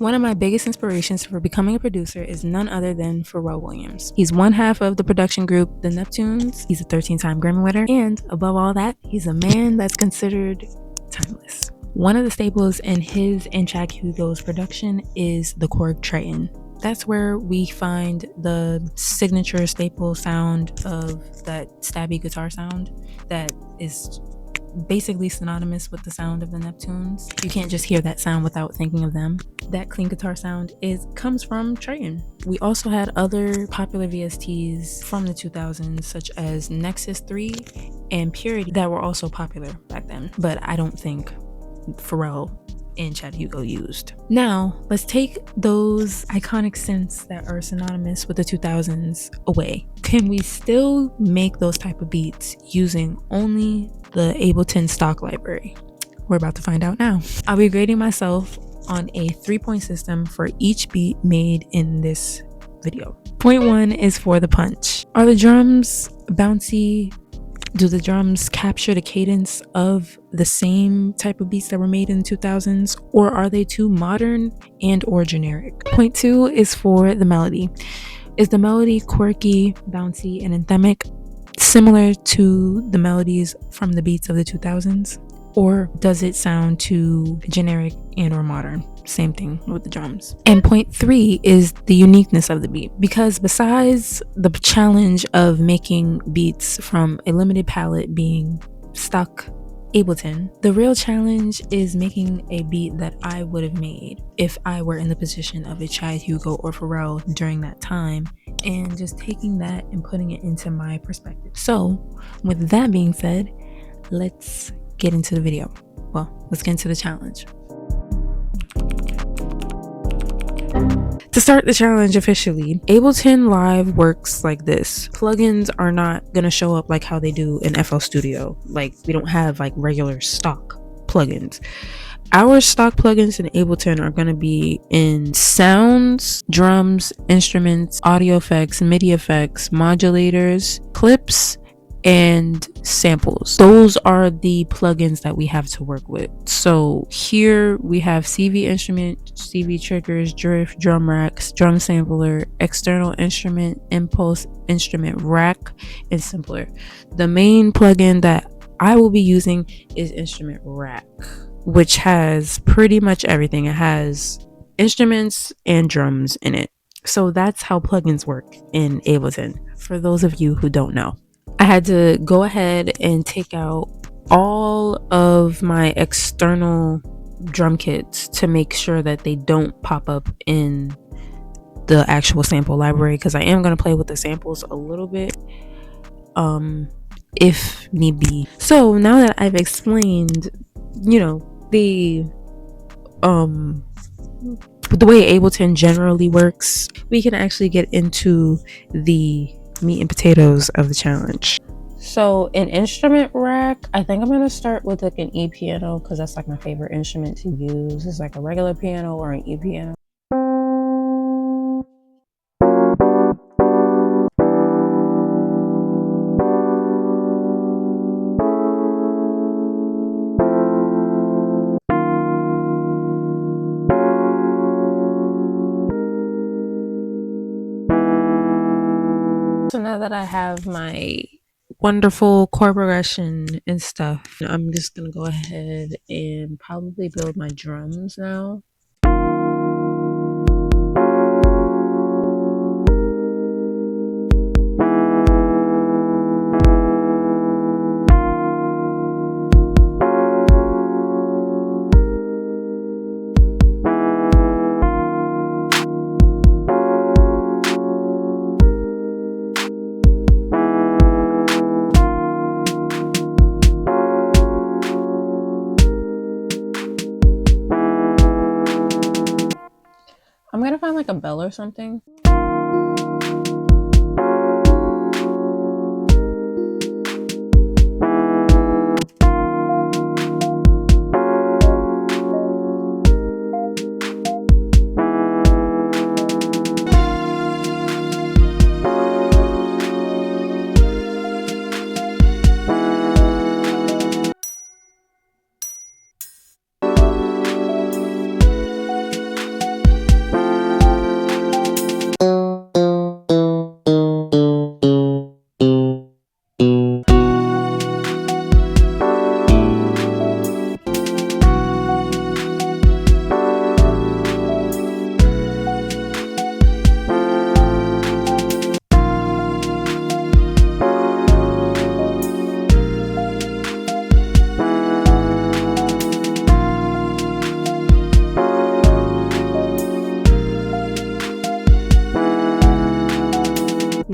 One of my biggest inspirations for becoming a producer is none other than Pharrell Williams. He's one half of the production group The Neptunes. He's a 13-time Grammy winner, and above all that, he's a man that's considered timeless. One of the staples in his and Chad Hugo's production is the chord Triton. That's where we find the signature staple sound of that stabby guitar sound that is basically synonymous with the sound of the Neptunes. You can't just hear that sound without thinking of them. That clean guitar sound comes from Triton. We also had other popular VSTs from the 2000s, such as Nexus 3 and Purity, that were also popular back then, but I don't think Pharrell and Chad Hugo used. Now, let's take those iconic synths that are synonymous with the 2000s away. Can we still make those type of beats using only the Ableton stock library? We're about to find out now. I'll be grading myself on a 3-point system for each beat made in this video. Point 1 is for the punch. Are the drums bouncy? Do the drums capture the cadence of the same type of beats that were made in the 2000s, or are they too modern and or generic? Point 2 is for the melody. Is the melody quirky, bouncy, and anthemic, similar to the melodies from the beats of the 2000s? Or does it sound too generic and or modern? Same thing with the drums. And point 3 is the uniqueness of the beat, because besides the challenge of making beats from a limited palette being stock Ableton, the real challenge is making a beat that I would have made if I were in the position of a Chad Hugo or Pharrell during that time, and just taking that and putting it into my perspective. So with that being said, let's get into the video. Well, let's get into the challenge. To start the challenge officially, Ableton Live works like this. Plugins are not gonna show up like how they do in FL Studio. Like, we don't have like regular stock plugins. Our stock plugins in Ableton are gonna be in sounds, drums, instruments, audio effects, MIDI effects, modulators, clips, and samples. Those are the plugins that we have to work with. So here we have CV instrument, CV triggers, drift, drum racks, drum sampler, external instrument, impulse instrument rack, and simpler. The main plugin that I will be using is instrument rack, which has pretty much everything. It has instruments and drums in it. So that's how plugins work in Ableton, for those of you who don't know. I had to go ahead and take out all of my external drum kits to make sure that they don't pop up in the actual sample library, because I am going to play with the samples a little bit if need be. So now that I've explained, the way Ableton generally works, we can actually get into the meat and potatoes of the challenge. So an instrument rack, I think I'm going to start with like an E piano, because that's like my favorite instrument to use. It's like a regular piano or an E piano. So now that I have my wonderful chord progression and stuff, I'm just gonna go ahead and probably build my drums now. I'm gonna find like a bell or something.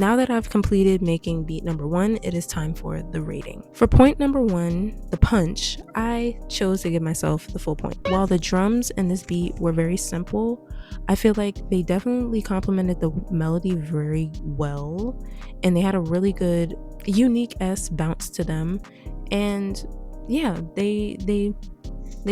Now that I've completed making beat number 1, it is time for the rating. For point number 1, the punch, I chose to give myself the full point. While the drums in this beat were very simple, I feel like they definitely complemented the melody very well, and they had a really good unique-esque bounce to them, and yeah, they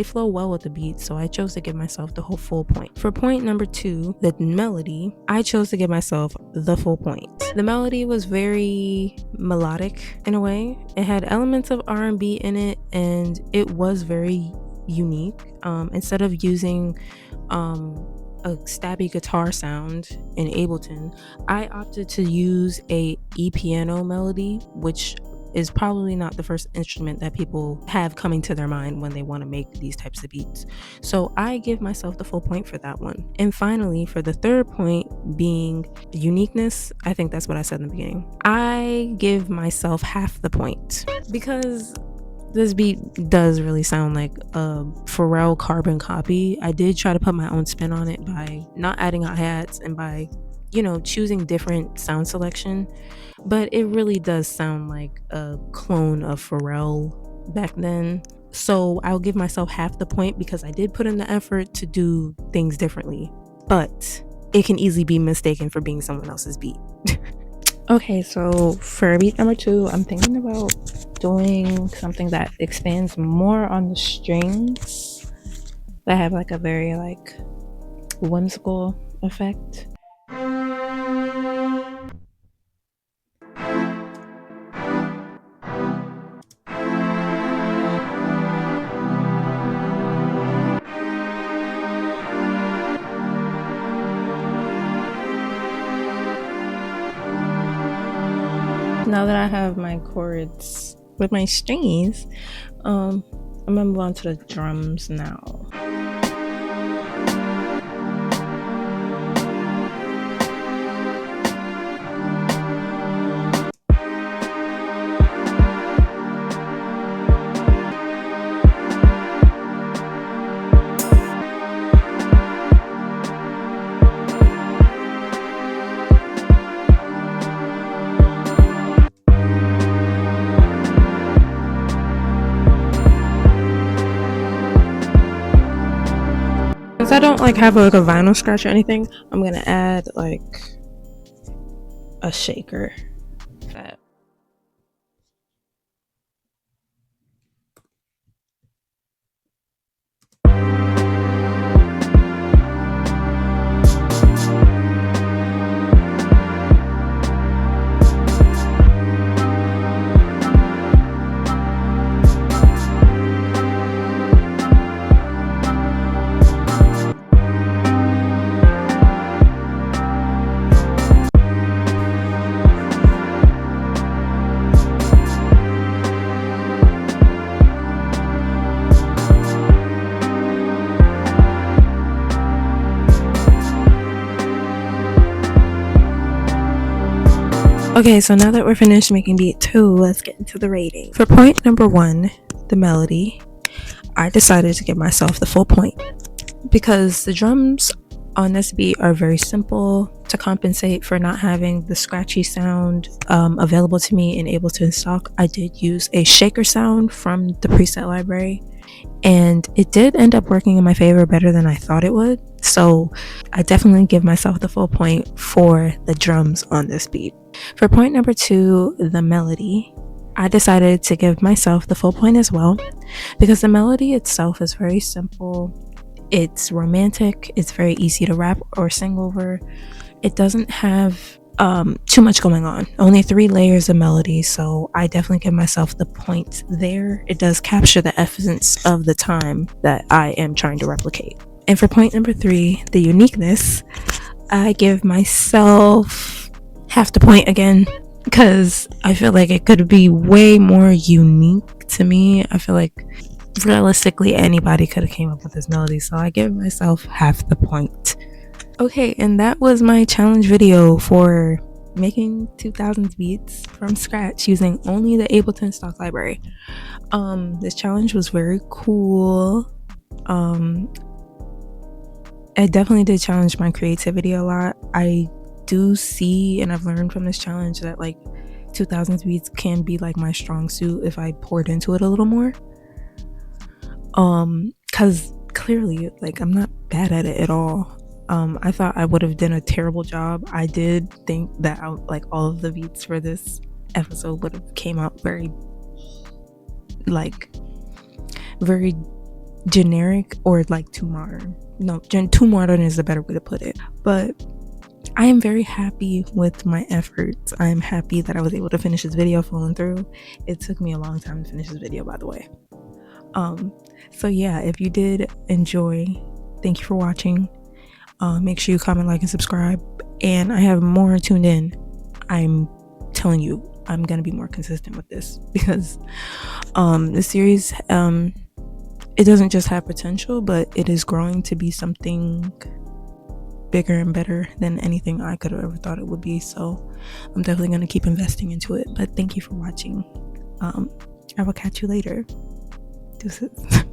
flow well with the beat, so I chose to give myself the whole full point. For point number 2, the melody, I chose to give myself the full point. The melody was very melodic in a way. It had elements of R&B in it, and it was very unique. Instead of using a stabby guitar sound in Ableton, I opted to use a e-piano melody, which is probably not the first instrument that people have coming to their mind when they want to make these types of beats. So I give myself the full point for that one. And finally, for the third point being uniqueness, I think that's what I said in the beginning. I give myself half the point because this beat does really sound like a Pharrell carbon copy. I did try to put my own spin on it by not adding hi-hats and by, choosing different sound selection. But it really does sound like a clone of Pharrell back then. So I'll give myself half the point because I did put in the effort to do things differently. But it can easily be mistaken for being someone else's beat. Okay, so for beat number 2, I'm thinking about doing something that expands more on the strings that have like a very like whimsical effect. Now that I have my chords with my strings, I'm gonna move on to the drums now. Since I don't like have like a vinyl scratch or anything, I'm gonna add like a shaker. That. Okay, so now that we're finished making beat 2, let's get into the rating. For point number 1, the melody, I decided to give myself the full point because the drums on this beat are very simple. To compensate for not having the scratchy sound available to me in Ableton stock, I did use a shaker sound from the preset library, and it did end up working in my favor better than I thought it would. So I definitely give myself the full point for the drums on this beat. For point number 2, the melody, I decided to give myself the full point as well because the melody itself is very simple. It's romantic. It's very easy to rap or sing over. It doesn't have too much going on. Only 3 layers of melody, so I definitely give myself the point there. It does capture the essence of the time that I am trying to replicate. And for point number 3, the uniqueness, I give myself half the point again because I feel like it could be way more unique to me. I feel like realistically anybody could have came up with this melody, so I give myself half the point. Okay, and that was my challenge video for making 2000s beats from scratch using only the Ableton stock library. This challenge was very cool. I definitely did challenge my creativity a lot. I do see, and I've learned from this challenge, that like 2000s beats can be like my strong suit if I poured into it a little more. Because clearly, like, I'm not bad at it at all. I thought I would have done a terrible job. I did think that like all of the beats for this episode would have came out very generic, or like too modern. No, too modern is a better way to put it. But I am very happy with my efforts. I'm happy that I was able to finish this video flowing through. It took me a long time to finish this video, by the way. So yeah, if you did enjoy, thank you for watching. Make sure you comment, like, and subscribe. And I have more tuned in. I'm telling you, I'm gonna be more consistent with this, because this series, it doesn't just have potential, but it is growing to be something bigger and better than anything I could have ever thought it would be. So I'm definitely going to keep investing into it. But thank you for watching. I will catch you later. Deuces.